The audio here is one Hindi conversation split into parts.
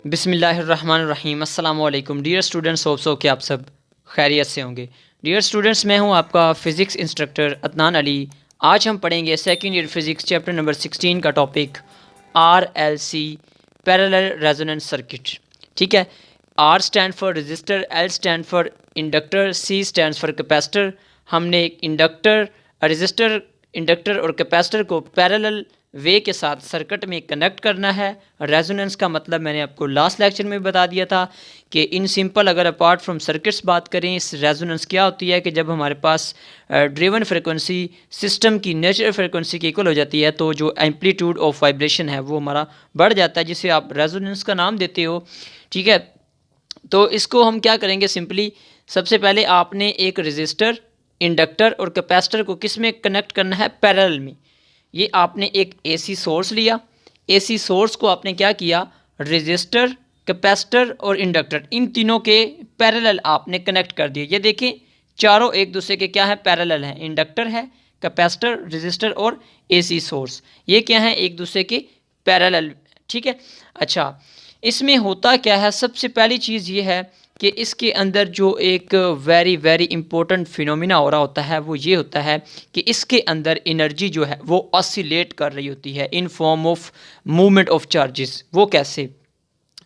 बिस्मिल्लाहिर्रहमानिर्रहीम अस्सलाम वालेकुम डियर स्टूडेंट्स, होप सो कि आप सब खैरियत से होंगे। डियर स्टूडेंट्स, मैं हूं आपका फ़िज़िक्स इंस्ट्रक्टर अदनान अली। आज हम पढ़ेंगे second year physics chapter number 16 का topic RLC parallel resonance circuit. ठीक है, R stand for register, L stand for inductor, C stand for capacitor. हमने एक इंडक्टर और कैपेसिटर को पैरेलल वे के साथ सर्किट में कनेक्ट करना है। रेजोनेंस का मतलब मैंने आपको लास्ट लेक्चर में बता दिया था कि इन सिंपल अगर अपार्ट फ्रॉम सर्किट्स बात करें, इस रेजोनेंस क्या होती है कि जब हमारे पास ड्रिवन फ्रिक्वेंसी सिस्टम की नेचुरल फ्रिक्वेंसी की इक्वल हो जाती है तो जो एम्पलीट्यूड ऑफ वाइब्रेशन है वो हमारा बढ़ जाता है, जिसे आप रेजोनेंस का नाम देते हो। ठीक है, तो इसको हम क्या करेंगे, सिंपली सबसे पहले आपने एक रजिस्टर, इंडक्टर और कैपेसिटर को किस में कनेक्ट करना है, पैरेलल में। ये आपने एक एसी सोर्स लिया, एसी सोर्स को आपने क्या किया, रजिस्टर, कैपेसिटर और इंडक्टर, इन तीनों के पैरेलल आपने कनेक्ट कर दिए। ये देखें, चारों एक दूसरे के क्या है, पैरेलल हैं। इंडक्टर है, कैपेसिटर, रजिस्टर और एसी सोर्स, ये क्या है, एक दूसरे के पैरेलल। ठीक है, अच्छा इसमें होता क्या है, सबसे पहली चीज़ ये है कि इसके अंदर जो एक वेरी वेरी इंपॉर्टेंट फिनोमिना हो रहा होता है वो ये होता है कि इसके अंदर एनर्जी जो है वो ऑसिलेट कर रही होती है in form of movement of charges. वो कैसे,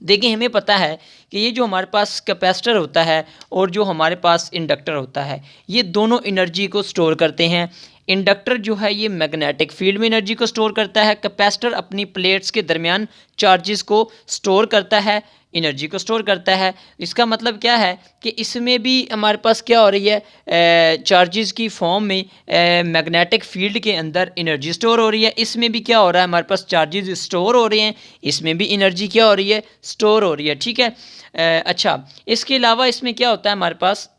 देखिए हमें पता है कि ये जो हमारे पास कैपेसिटर होता है और जो हमारे पास इंडक्टर होता है, ये दोनों एनर्जी को स्टोर करते हैं। इंडक्टर जो है ये मैग्नेटिक फील्ड में एनर्जी को स्टोर करता है, कैपेसिटर अपनी प्लेट्स के दरमियान चार्जेस को स्टोर करता है, एनर्जी को स्टोर करता है। इसका मतलब क्या है कि इसमें भी हमारे पास क्या हो रही है, चार्जेस की फॉर्म में मैग्नेटिक फील्ड के अंदर एनर्जी स्टोर हो रही है। इसमें भी क्या हो रहा है, हमारे पास चार्जेस स्टोर हो रहे हैं, इसमें भी एनर्जी क्या हो रही है, स्टोर हो रही है। ठीक है, अच्छा इसके अलावा इसमें क्या होता है हमारे पास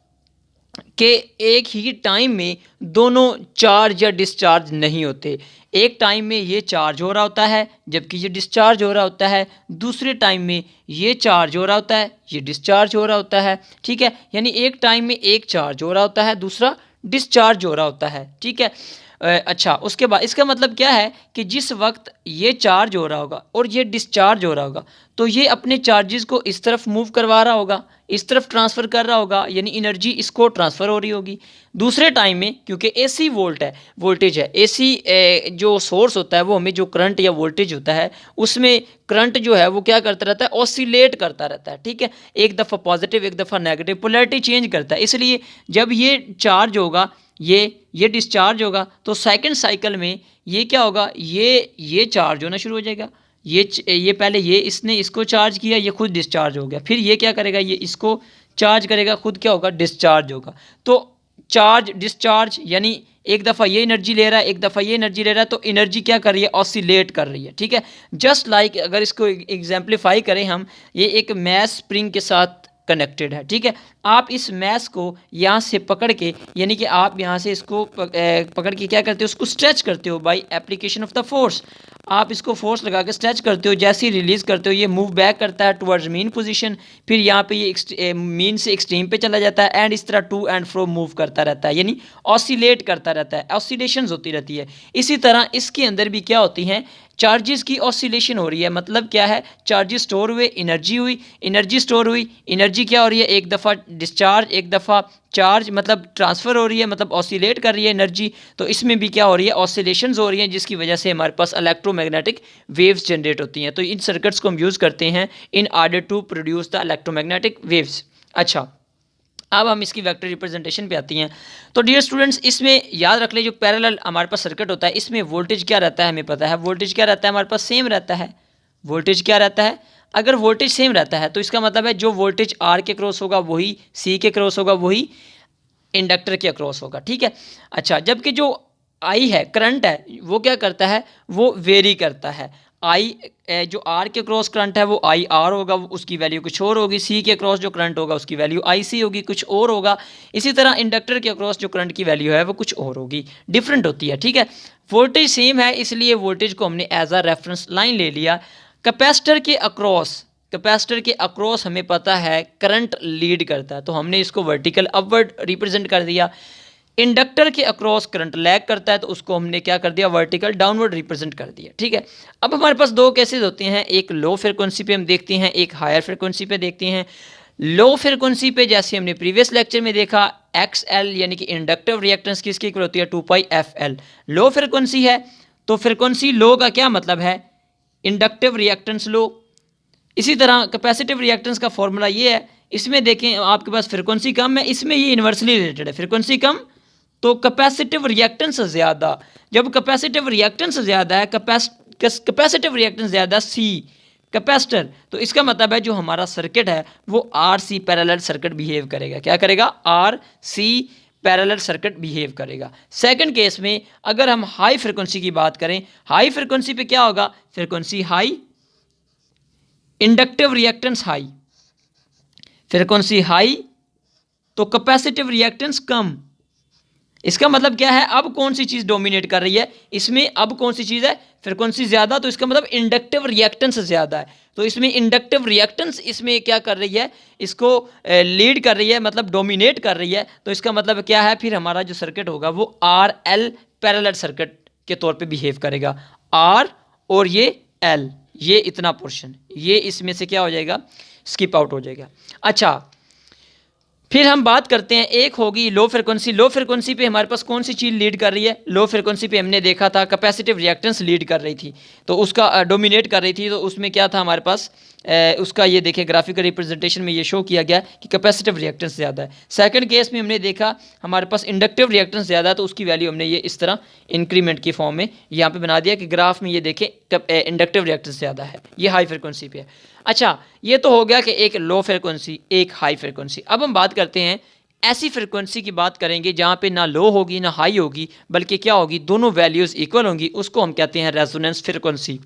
कि एक ही टाइम में दोनों चार्ज या डिस्चार्ज नहीं होते। एक टाइम में ये चार्ज हो रहा होता है जबकि ये डिस्चार्ज हो रहा होता है, दूसरे टाइम में ये चार्ज हो रहा होता है, ये डिस्चार्ज हो रहा होता है। ठीक है, यानी एक टाइम में एक चार्ज हो रहा होता है, दूसरा डिस्चार्ज हो रहा होता है। ठीक है, अच्छा उसके बाद इसका मतलब क्या है कि जिस वक्त ये चार्ज हो रहा होगा और ये डिस्चार्ज हो रहा होगा तो ये अपने चार्जेस को इस तरफ मूव करवा रहा होगा, इस तरफ ट्रांसफ़र कर रहा होगा, यानी एनर्जी इसको ट्रांसफ़र हो रही होगी। दूसरे टाइम में क्योंकि एसी वोल्टेज है, एसी जो सोर्स होता है वो हमें जो करंट या वोल्टेज होता है उसमें करंट जो है वो क्या करता रहता है, ऑसिलेट करता रहता है। ठीक है, एक दफ़ा पॉजिटिव एक दफ़ा नेगेटिव, पोलैरिटी चेंज करता है। इसलिए जब ये चार्ज होगा, ये डिस्चार्ज होगा तो सेकंड साइकिल में ये क्या होगा, ये चार्ज होना शुरू हो जाएगा। ये पहले इसने इसको चार्ज किया, ये खुद डिस्चार्ज हो गया, फिर ये क्या करेगा, ये इसको चार्ज करेगा, खुद क्या होगा, डिस्चार्ज होगा। तो चार्ज डिस्चार्ज यानी एक दफ़ा ये एनर्जी ले रहा है, एक दफ़ा ये एनर्जी ले रहा है, तो एनर्जी क्या कर रही है, ऑसिलेट कर रही है। ठीक है, जस्ट लाइक अगर इसको एग्जाम्पलीफाई करें हम, ये एक मैस स्प्रिंग के साथ कनेक्टेड है। ठीक है, आप इस मैस को यहाँ से पकड़ के, यानी कि आप यहाँ से इसको पकड़ के क्या करते हो, उसको स्ट्रेच करते हो by application of the force. आप इसको फोर्स लगा के स्ट्रेच करते हो, जैसे ही रिलीज़ करते हो ये मूव बैक करता है टुवर्ड्स मीन पोजीशन, फिर यहाँ पे ये मीन से एक्सट्रीम पे चला जाता है एंड इस तरह टू एंड फ्रो मूव करता रहता है, यानी ऑसिलेट करता रहता है, ऑसिलेशंस होती रहती है। इसी तरह इसके अंदर भी क्या होती हैं, चार्जेस की ऑसिलेशन हो रही है। मतलब क्या है, चार्जेस स्टोर हुए, एनर्जी हुई, एनर्जी स्टोर हुई, एनर्जी क्या हो रही है, एक दफ़ा डिस्चार्ज एक दफ़ा चार्ज, मतलब ट्रांसफ़र हो रही है, मतलब ऑसिलेट कर रही है एनर्जी। तो इसमें भी क्या हो रही है, ऑसिलेशंस हो रही हैं, जिसकी वजह से हमारे पास इलेक्ट्रोमैग्नेटिक वेव्स जनरेट होती हैं। तो इन सर्किट्स को हम यूज़ करते हैं in order to produce the electromagnetic waves. अच्छा, अब हम इसकी वेक्टर रिप्रेजेंटेशन पे आती हैं। तो डियर स्टूडेंट्स, इसमें याद रख ले जो पैरेलल हमारे पास सर्किट होता है इसमें वोल्टेज क्या रहता है, हमें पता है वोल्टेज क्या रहता है, हमारे पास सेम रहता है। वोल्टेज क्या रहता है, अगर वोल्टेज सेम रहता है तो इसका मतलब है जो वोल्टेज आर के क्रॉस होगा वही सी के क्रॉस होगा, वही इंडक्टर के अक्रॉस होगा। ठीक है, अच्छा जबकि जो आई है, करंट है, वो क्या करता है, वो वेरी करता है। आई जो आर के क्रॉस करंट है वो आई आर होगा, उसकी वैल्यू कुछ और होगी। सी के क्रॉस जो करंट होगा उसकी वैल्यू आई सी होगी, कुछ और होगा। इसी तरह इंडक्टर के अक्रॉस जो करंट की वैल्यू है वो कुछ और होगी, डिफरेंट होती है। ठीक है, वोल्टेज सेम है इसलिए वोल्टेज को हमने एज अ रेफरेंस लाइन ले लिया। कैपेसिटर के अक्रॉस हमें पता है करंट लीड करता है, तो हमने इसको वर्टिकल अपवर्ड रिप्रेजेंट कर दिया। इंडक्टर के अक्रॉस करंट लैग करता है तो उसको हमने क्या कर दिया, वर्टिकल डाउनवर्ड रिप्रेजेंट कर दिया। ठीक है, अब हमारे पास दो केसेस होते हैं, एक लो फ्रिक्वेंसी पे हम देखते हैं, एक हायर फ्रिक्वेंसी पे देखते हैं। लो फ्रिक्वेंसी पे जैसे हमने प्रीवियस लेक्चर में देखा, एक्स एल यानी कि इंडक्टिव रिएक्टेंस किसकी इक्वल होती है, 2πfl। लो फ्रिक्वेंसी है तो फ्रिक्वेंसी लो का क्या मतलब है, इंडक्टिव रिएक्टेंस लो। इसी तरह कैपेसिटिव रिएक्टेंस का फॉर्मूला ये है, इसमें देखें आपके पास फ्रिक्वेंसी कम है, इसमें ये इन्वर्सली रिलेटेड है, फ्रिक्वेंसी कम तो कैपेसिटिव रिएक्टेंस ज़्यादा। जब कैपेसिटिव रिएक्टेंस ज़्यादा है, कैपेसिटिव रिएक्टेंस ज़्यादा सी कैपेसिटर, तो इसका मतलब है जो हमारा सर्किट है वो R C parallel circuit behave करेगा। क्या करेगा, R C parallel circuit behave करेगा। सेकंड केस में अगर हम हाई फ्रिक्वेंसी की बात करें, हाई फ्रिक्वेंसी पे क्या होगा, frequency high, inductive reactance high, frequency high तो कैपेसिटिव रिएक्टेंस कम। इसका मतलब क्या है, अब कौन सी चीज़ डोमिनेट कर रही है इसमें, अब कौन सी चीज़ है, फ्रिक्वेंसी ज़्यादा, तो इसका मतलब इंडक्टिव रिएक्टेंस ज़्यादा है। तो इसमें इंडक्टिव रिएक्टेंस इसमें क्या कर रही है, इसको लीड कर रही है, मतलब डोमिनेट कर रही है। तो इसका मतलब क्या है, फिर हमारा जो सर्किट होगा वो आर एल पैरेलल सर्किट के तौर पे बिहेव करेगा। आर और ये एल, ये इतना पोर्शन, ये इसमें से क्या हो जाएगा, स्किप आउट हो जाएगा। अच्छा, फिर हम बात करते हैं, एक होगी लो फ्रिक्वेंसी। लो फ्रिक्वेंसी पे हमारे पास कौन सी चीज़ लीड कर रही है, लो फ्रिक्वेंसी पे हमने देखा था कैपेसिटिव रिएक्टेंस लीड कर रही थी, तो उसका डोमिनेट कर रही थी। तो उसमें क्या था हमारे पास, उसका ये देखें ग्राफिकल रिप्रेजेंटेशन में ये शो किया गया कि कैपेसिटिव रिएक्टेंस ज़्यादा है। सेकंड केस में हमने देखा हमारे पास इंडक्टिव रिएक्टेंस ज़्यादा है, तो उसकी वैल्यू हमने ये इस तरह इंक्रीमेंट की फॉर्म में यहाँ पे बना दिया कि ग्राफ में ये देखें इंडक्टिव रिएक्टेंस ज़्यादा है, ये हाई फ्रिक्वेंसी पे है। अच्छा, ये तो हो गया कि एक लो फ्रिक्वेंसी एक हाई फ्रिक्वेंसी। अब हम बात करते हैं ऐसी फ्रिक्वेंसी की बात करेंगे जहाँ पे ना लो होगी ना हाई होगी, बल्कि क्या होगी, दोनों वैल्यूज़ इक्वल होंगी, उसको हम कहते हैं रेजोनेंस फ्रिक्वेंसी।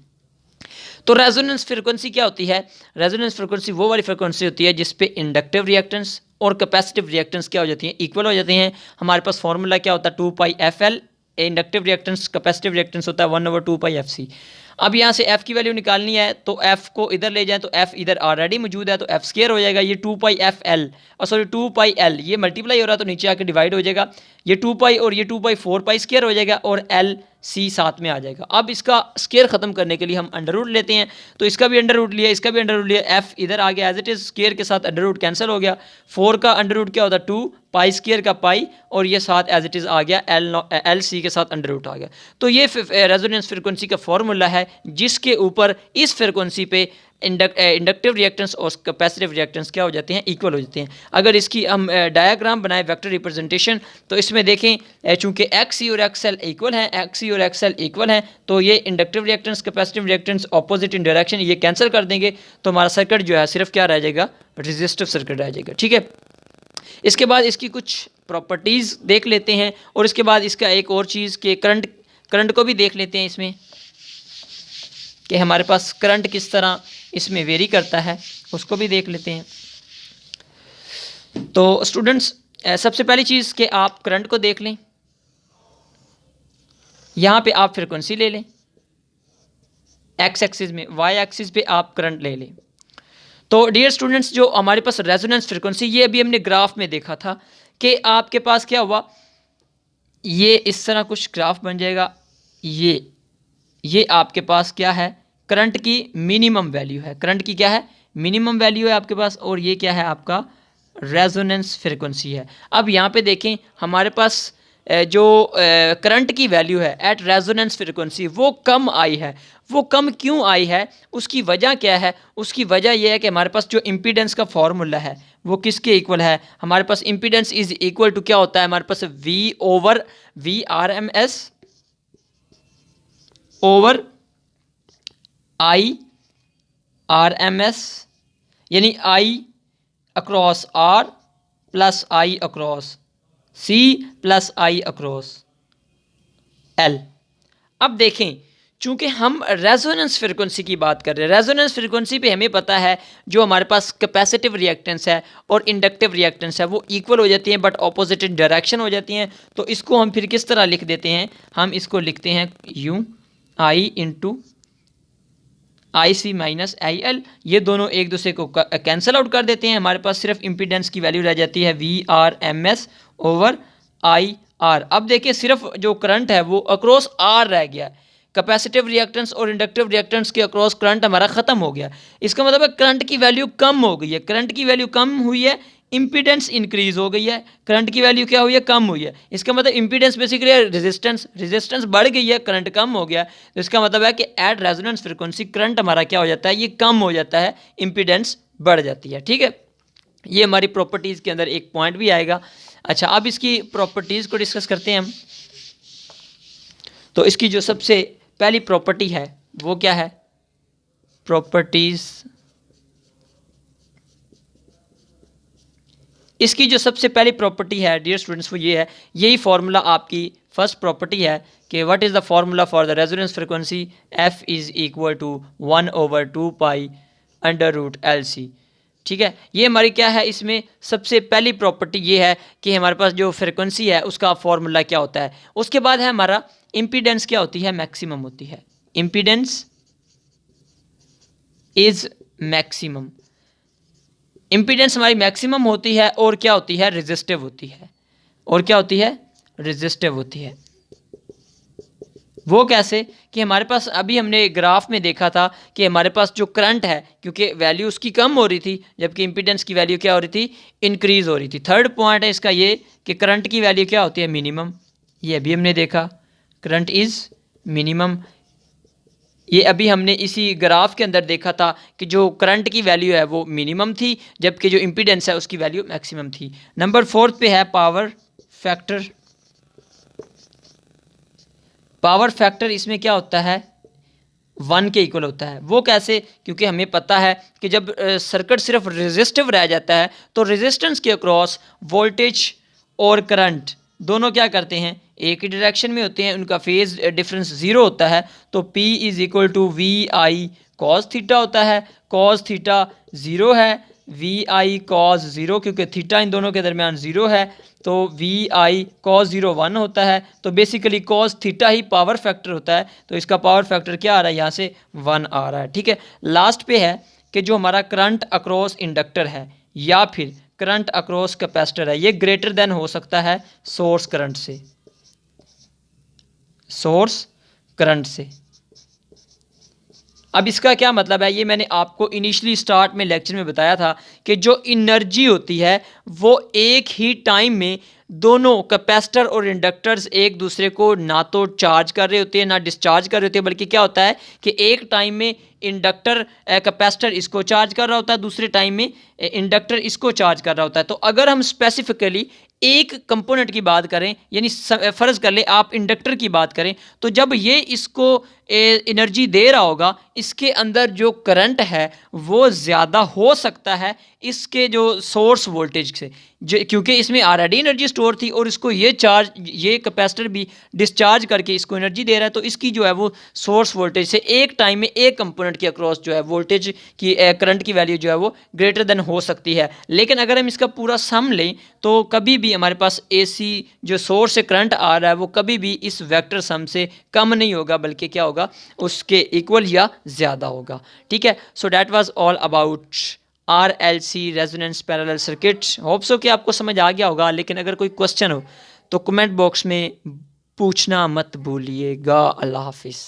तो रेजोनेंस फ्रिक्वेंसी क्या होती है, रेजोनेंस फ्रिक्वेंसी वो वाली फ्रिक्वेंसी होती है जिस पे इंडक्टिव रिएक्टेंस और कैपेसिटिव रिएक्टेंस क्या हो जाती हैं, इक्वल हो जाते हैं। हमारे पास फॉर्मूला क्या होता है, 2πfl, inductive reactance capacitive reactance होता है 1/2πfc। अब यहाँ से f की वैल्यू निकालनी है तो f को इधर ले जाएं, तो f इधर ऑलरेडी मौजूद है तो f स्क्वायर हो जाएगा, ये 2πfl और सॉरी 2πl, ये मल्टीप्लाई हो रहा है तो नीचे आके डिवाइड हो जाएगा, ये 2π और ये 2π 4π स्क्वायर हो जाएगा और l c साथ में आ जाएगा। अब इसका स्क्वायर ख़त्म करने के लिए हम अंडर रूट लेते हैं, तो इसका भी अंडर रूट लिया, इसका भी अंडर रूट लिया, f इधर आ गया एज इट इज़, स्क्वायर के साथ अंडर रूट कैंसिल हो गया, 4 का अंडर रूट क्या होता है 2, पाई स्क्वायर का पाई, और ये साथ एज इट इज़ आ गया एल सी के साथ अंडर रूट आ गया। तो ये रेजोनेंस फ्रिक्वेंसी का फॉर्मूला है जिसके ऊपर इस फ्रिक्वेंसी पे इंडक्टिव रिएक्टेंस और कैपेसिटिव रिएक्टेंस क्या हो जाते हैं, इक्वल हो जाते हैं। अगर इसकी हम डायग्राम बनाए वेक्टर रिप्रेजेंटेशन, तो इसमें देखें चूंकि एक्स सी और एक्स एल इक्वल हैं, एक्स सी और एक्स एल इक्वल हैं, तो ये inductive reactance capacitive reactance opposite in direction, ये कैंसिल कर देंगे, तो हमारा सर्किट जो है सिर्फ क्या रह जाएगा, रेजिस्टिव सर्किट रह जाएगा। ठीक है, इसके बाद इसकी कुछ प्रॉपर्टीज़ देख लेते हैं, और इसके बाद इसका एक और चीज़ कि करंट को भी देख लेते हैं इसमें, कि हमारे पास करंट किस तरह इसमें वेरी करता है, उसको भी देख लेते हैं। तो स्टूडेंट्स, सबसे पहली चीज़ कि आप करंट को देख लें, यहाँ पे आप फ्रिक्वेंसी ले लें एक्स एक्सिस में, वाई एक्सिस पे आप करंट ले लें। तो डियर स्टूडेंट्स, जो हमारे पास रेजोनेंस फ्रिक्वेंसी, ये अभी हमने ग्राफ में देखा था कि आपके पास क्या हुआ, ये इस तरह कुछ ग्राफ बन जाएगा, ये आपके पास क्या है, करंट की मिनिमम वैल्यू है, करंट की क्या है, मिनिमम वैल्यू है आपके पास, और ये क्या है आपका रेजोनेंस फ्रिक्वेंसी है। अब यहाँ पे देखें हमारे पास जो करंट की वैल्यू है एट रेजोनेंस फ्रिक्वेंसी वो कम आई है। वो कम क्यों आई है, उसकी वजह क्या है, उसकी वजह यह है कि हमारे पास जो इम्पीडेंस का फॉर्मूला है वो किसके इक्वल है, हमारे पास इम्पीडेंस इज इक्वल टू क्या होता है, हमारे पास V R M S over IRMS, यानी I across R plus I across C plus I across L। अब देखें, चूंकि हम रेजोनेंस फ्रिक्वेंसी की बात कर रहे हैं, रेजोनेंस फ्रिक्वेंसी पे हमें पता है जो हमारे पास कैपेसिटिव रिएक्टेंस है और इंडक्टिव रिएक्टेंस है वो इक्वल हो जाती हैं बट ऑपोजिट इन डायरेक्शन हो जाती हैं। तो इसको हम फिर किस तरह लिख देते हैं, हम इसको लिखते हैं यूं I into IC minus IL, ये दोनों एक दूसरे को कैंसिल आउट कर देते हैं, हमारे पास सिर्फ इम्पीडेंस की वैल्यू रह जाती है VRMS ओवर आर। अब देखिए सिर्फ जो करंट है वो अक्रॉस आर रह गया है, कैपेसिटिव रिएक्टेंस और इंडक्टिव रिएक्टेंस के अक्रॉस करंट हमारा खत्म हो गया। इसका मतलब है करंट की वैल्यू कम हो गई है, करंट की वैल्यू कम हुई है, इंपीडेंस इंक्रीज हो गई है, करंट की वैल्यू क्या हुई है, कम हुई है। इसका मतलब इंपीडेंस बेसिकली रेजिस्टेंस, रेजिस्टेंस बढ़ गई है, करंट कम हो गया। तो इसका मतलब है कि एट रेजोनेंस फ्रीक्वेंसी करंट हमारा क्या हो जाता है, ये कम हो जाता है, इंपीडेंस बढ़ जाती है। ठीक है, ये हमारी प्रॉपर्टीज़ के अंदर एक पॉइंट भी आएगा। अच्छा, अब इसकी प्रॉपर्टीज़ को डिस्कस करते हैं हम। तो इसकी जो सबसे पहली प्रॉपर्टी है वो क्या है, प्रॉपर्टीज़, इसकी जो सबसे पहली प्रॉपर्टी है डियर स्टूडेंट्स वो ये है, यही फार्मूला आपकी फर्स्ट प्रॉपर्टी है कि what is the formula for the resonance frequency, F is equal to 1/2 pi under root LC। ठीक है, ये हमारी क्या है, इसमें सबसे पहली प्रॉपर्टी ये है कि हमारे पास जो फ्रीक्वेंसी है उसका फार्मूला क्या होता है। उसके बाद है हमारा इम्पीडेंस क्या होती है, मैक्सिमम होती है, इम्पीडेंस इज मैक्सिमम, इम्पीडेंस हमारी मैक्सिमम होती है और क्या होती है, रेजिस्टिव होती है, और क्या होती है, रेजिस्टिव होती है। वो कैसे कि हमारे पास अभी हमने ग्राफ में देखा था कि हमारे पास जो करंट है, क्योंकि वैल्यू उसकी कम हो रही थी जबकि इम्पीडेंस की वैल्यू क्या हो रही थी, इंक्रीज हो रही थी। थर्ड पॉइंट है इसका ये कि करंट की वैल्यू क्या होती है, मिनिमम। ये अभी हमने देखा, करंट इज़ मिनिमम। ये अभी हमने इसी ग्राफ के अंदर देखा था कि जो करंट की वैल्यू है वो मिनिमम थी जबकि जो इम्पीडेंस है उसकी वैल्यू मैक्सिमम थी। नंबर 4 पे है पावर फैक्टर। पावर फैक्टर इसमें क्या होता है, 1 के इक्वल होता है। वो कैसे, क्योंकि हमें पता है कि जब सर्किट सिर्फ रेजिस्टिव रह जाता है तो रेजिस्टेंस के अक्रॉस वोल्टेज और करंट दोनों क्या करते हैं, एक ही डायरेक्शन में होते हैं, उनका फेज डिफरेंस 0 होता है। तो P is equal to VI cos theta होता है, कॉस थीटा 0 है, VI कॉस 0, क्योंकि थीटा इन दोनों के दरमियान 0 है तो VI कॉस 0 1 होता है। तो बेसिकली कॉस थीटा ही पावर फैक्टर होता है, तो इसका पावर फैक्टर क्या आ रहा है, यहाँ से 1 आ रहा है। ठीक है, लास्ट पे है कि जो हमारा करंट अक्रॉस इंडक्टर है या फिर करंट अक्रॉस कैपेसिटर है, ये ग्रेटर देन हो सकता है सोर्स करंट से, सोर्स करंट से। अब इसका क्या मतलब है, ये मैंने आपको इनिशियली स्टार्ट में लेक्चर में बताया था कि जो एनर्जी होती है वो एक ही टाइम में दोनों कैपेसिटर और इंडक्टर्स एक दूसरे को ना तो चार्ज कर रहे होते हैं ना डिस्चार्ज कर रहे होते हैं, बल्कि क्या होता है कि एक टाइम में इंडक्टर कैपेसिटर इसको चार्ज कर रहा होता है, दूसरे टाइम में इंडक्टर इसको चार्ज कर रहा होता है। तो अगर हम स्पेसिफिकली एक कंपोनेंट की बात करें, यानी फ़र्ज़ कर ले आप इंडक्टर की बात करें, तो जब ये इसको एनर्जी दे रहा होगा, इसके अंदर जो करंट है वो ज़्यादा हो सकता है इसके जो सोर्स वोल्टेज से, जो क्योंकि इसमें ऑलरेडी एनर्जी स्टोर थी और इसको ये कैपेसिटर भी डिस्चार्ज करके इसको एनर्जी दे रहा है, तो इसकी जो है वो सोर्स वोल्टेज से एक टाइम में एक कंपोनेंट के अक्रॉस जो है वोल्टेज की करंट की वैल्यू जो है वो ग्रेटर देन हो सकती है। लेकिन अगर हम इसका पूरा सम लें तो कभी भी हमारे पास AC जो सोर्स से करंट आ रहा है वो कभी भी इस वेक्टर सम से कम नहीं होगा, बल्कि क्या होगा, उसके इक्वल या ज़्यादा होगा। ठीक है, so that was all about RLC resonance parallel circuit. Hope so कि आपको समझ आ गया होगा, लेकिन अगर कोई क्वेश्चन हो तो कमेंट बॉक्स में पूछना मत भूलिएगा। अल्लाह हाफिज़।